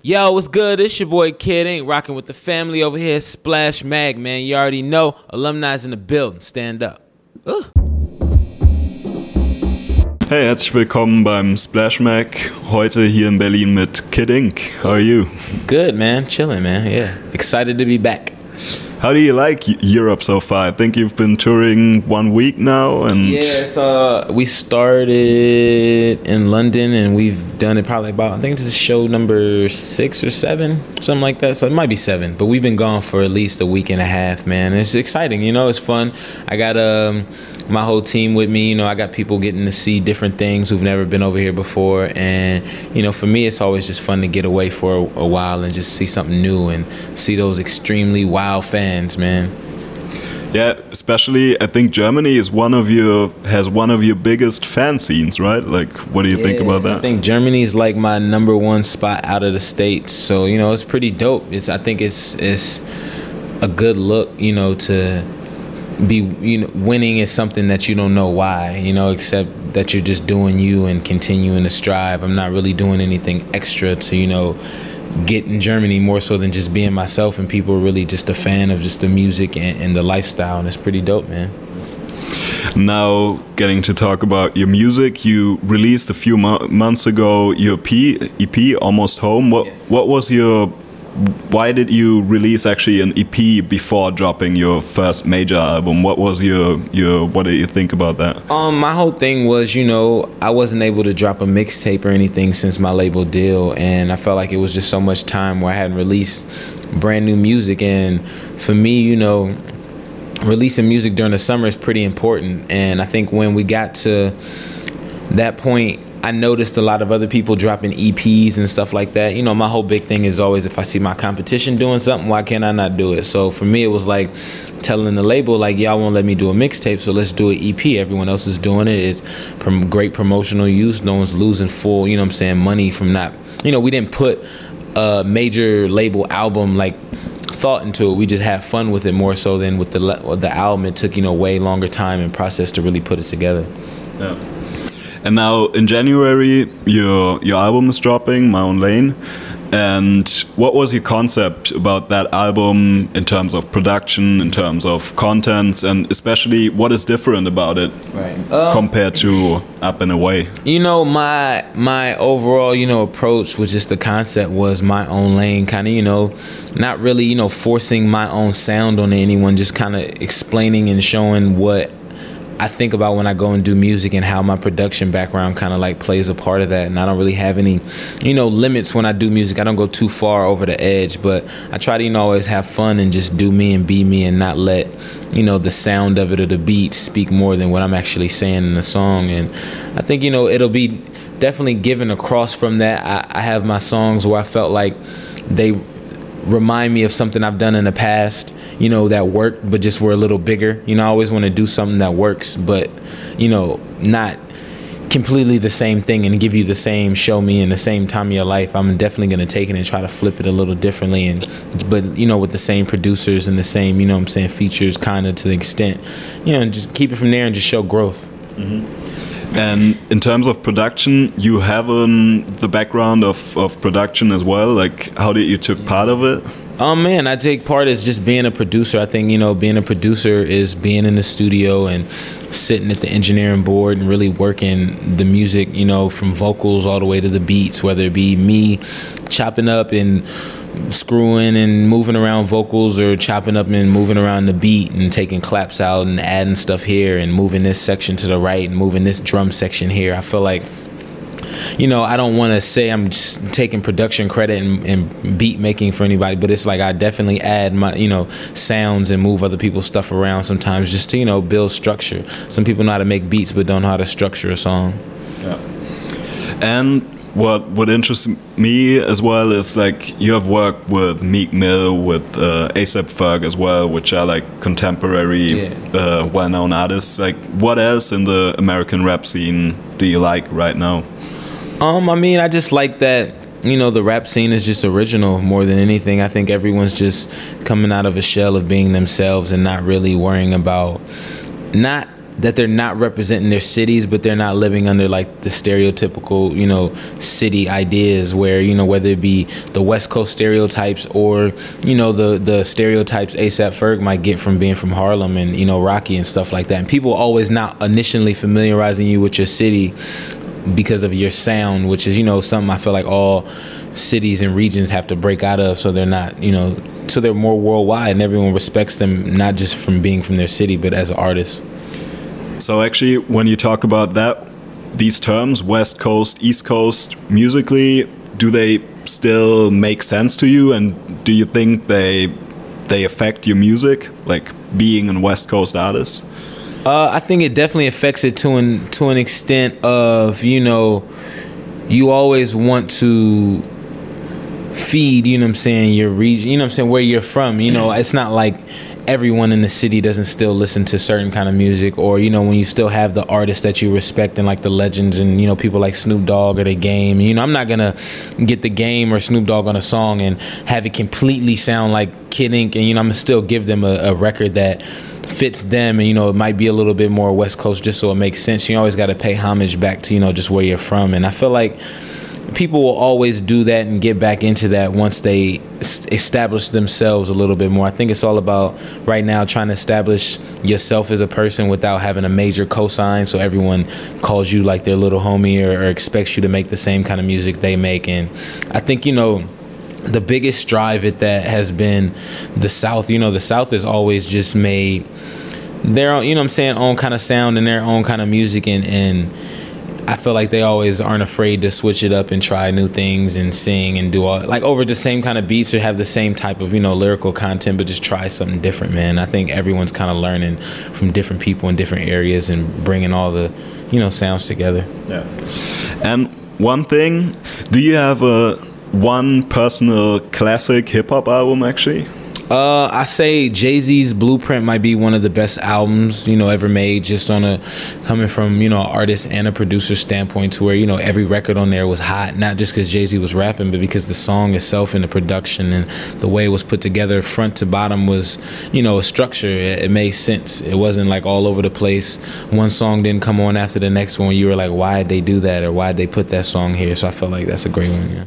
Yo, what's good? It's your boy Kid Ink, rocking with the family over here, Splash Mag, man. You already know, alumni's in the building. Stand up. Hey, herzlich willkommen beim Splash Mag. Heute hier in Berlin mit Kid Ink. How are you? Good, man. Chilling, man. Yeah. Excited to be back. How do you like Europe so far? I think you've been touring 1 week now, and Yeah, we started in London, and we've done it probably about, I think this is show number 6 or 7, something like that. So it might be 7, but we've been gone for at least a week and a half, man. It's exciting, you know. It's fun. I got my whole team with me. You know, I got people getting to see different things who've never been over here before, and you know, for me, it's always just fun to get away for a while and just see something new and see those extremely wild fans, man. yeah, especially I think Germany is has one of your biggest fan scenes, right? Like, what do you think about that? I think Germany's like my #1 spot out of the States, so you know, it's pretty dope. I think it's a good look, you know, to be, you know, winning is something that you don't know why, you know, except that you're just doing you and continuing to strive. I'm not really doing anything extra to, you know, get in Germany, more so than just being myself, and people are really just a fan of just the music and the lifestyle, and it's pretty dope, man. Now, getting to talk about your music, you released a few months ago your EP Almost Home. Yes. Why did you release actually an EP before dropping your first major album? What was what do you think about that? My whole thing was, you know, I wasn't able to drop a mixtape or anything since my label deal, and I felt like it was just so much time where I hadn't released brand new music. And for me, you know, releasing music during the summer is pretty important, and I think when we got to that point, I noticed a lot of other people dropping EPs and stuff like that. You know, my whole big thing is always, if I see my competition doing something, why can't I not do it? So for me, it was like telling the label, like, y'all won't let me do a mixtape, so let's do an EP. Everyone else is doing it. It's great promotional use. No one's losing full, you know what I'm saying, money from not, you know, we didn't put a major label album like thought into it. We just had fun with it more so than with the album. It took, you know, way longer time and process to really put it together. Yeah. And now in January, your album is dropping, My Own Lane. And what was your concept about that album in terms of production, in terms of contents, and especially what is different about it compared to Up and Away? You know, my overall, you know, approach was just the concept was my own lane, kind of, you know, not really, you know, forcing my own sound on anyone, just kind of explaining and showing what I think about when I go and do music and how my production background kind of like plays a part of that. And I don't really have any, you know, limits when I do music. I don't go too far over the edge, but I try to, you know, always have fun and just do me and be me and not let, you know, the sound of it or the beat speak more than what I'm actually saying in the song. And I think, you know, it'll be definitely given across from that. I have my songs where I felt like they remind me of something I've done in the past, you know, that worked, but just were a little bigger. You know, I always want to do something that works, but, you know, not completely the same thing and give you the same show me in the same time of your life. I'm definitely going to take it and try to flip it a little differently, but, you know, with the same producers and the same, you know what I'm saying, features kind of to the extent, you know, and just keep it from there and just show growth. Mm-hmm. And in terms of production, you have the background of production as well. Like, how did you took part of it? Oh man, I take part as just being a producer. I think, you know, being a producer is being in the studio and sitting at the engineering board and really working the music, you know, from vocals all the way to the beats, whether it be me chopping up and screwing and moving around vocals, or chopping up and moving around the beat and taking claps out and adding stuff here and moving this section to the right and moving this drum section here. I feel like, you know, I don't want to say I'm just taking production credit and beat making for anybody, but it's like I definitely add my, you know, sounds and move other people's stuff around sometimes just to, you know, build structure. Some people know how to make beats but don't know how to structure a song. Yeah. And what interests me as well is, like, you have worked with Meek Mill, with A$AP Ferg as well, which are like contemporary, well-known artists. Like, what else in the American rap scene do you like right now? I mean, I just like that, you know, the rap scene is just original more than anything. I think everyone's just coming out of a shell of being themselves and not really worrying about, not that they're not representing their cities, but they're not living under like the stereotypical, you know, city ideas where, you know, whether it be the West Coast stereotypes or, you know, the stereotypes A$AP Ferg might get from being from Harlem and, you know, Rocky and stuff like that. And people always not initially familiarizing you with your city because of your sound, which is, you know, something I feel like all cities and regions have to break out of, so they're not, you know, so they're more worldwide and everyone respects them, not just from being from their city, but as an artist. So actually, when you talk about that, these terms, West Coast, East Coast, musically, do they still make sense to you? And do you think they affect your music, like being a West Coast artist? I think it definitely affects it to an extent of, you know, you always want to feed, you know what I'm saying, your region, you know what I'm saying, where you're from. You know, it's not like everyone in the city doesn't still listen to certain kind of music, or, you know, when you still have the artists that you respect and like the legends and, you know, people like Snoop Dogg or The Game. You know, I'm not gonna get The Game or Snoop Dogg on a song and have it completely sound like Kid Ink, and, you know, I'm gonna still give them a record that fits them, and, you know, it might be a little bit more West Coast just so it makes sense. You always got to pay homage back to, you know, just where you're from. And I feel like people will always do that and get back into that once they establish themselves a little bit more. I think it's all about right now trying to establish yourself as a person without having a major cosign, so everyone calls you like their little homie or expects you to make the same kind of music they make. And I think, you know, the biggest drive at that has been the South. You know, the South has always just made their own, you know what I'm saying, own kind of sound and their own kind of music, and I feel like they always aren't afraid to switch it up and try new things and sing and do all, like, over the same kind of beats or have the same type of, you know, lyrical content, but just try something different, man. I think everyone's kind of learning from different people in different areas and bringing all the, you know, sounds together. Yeah. And one thing, do you have one personal classic hip-hop album, actually? I say Jay-Z's Blueprint might be one of the best albums, you know, ever made, just on a, coming from, you know, an artist and a producer standpoint, to where, you know, every record on there was hot, not just because Jay-Z was rapping, but because the song itself and the production and the way it was put together front to bottom was, you know, a structure. It made sense. It wasn't like all over the place. One song didn't come on after the next one. You were like, why did they do that, or why did they put that song here? So I felt like that's a great one, yeah.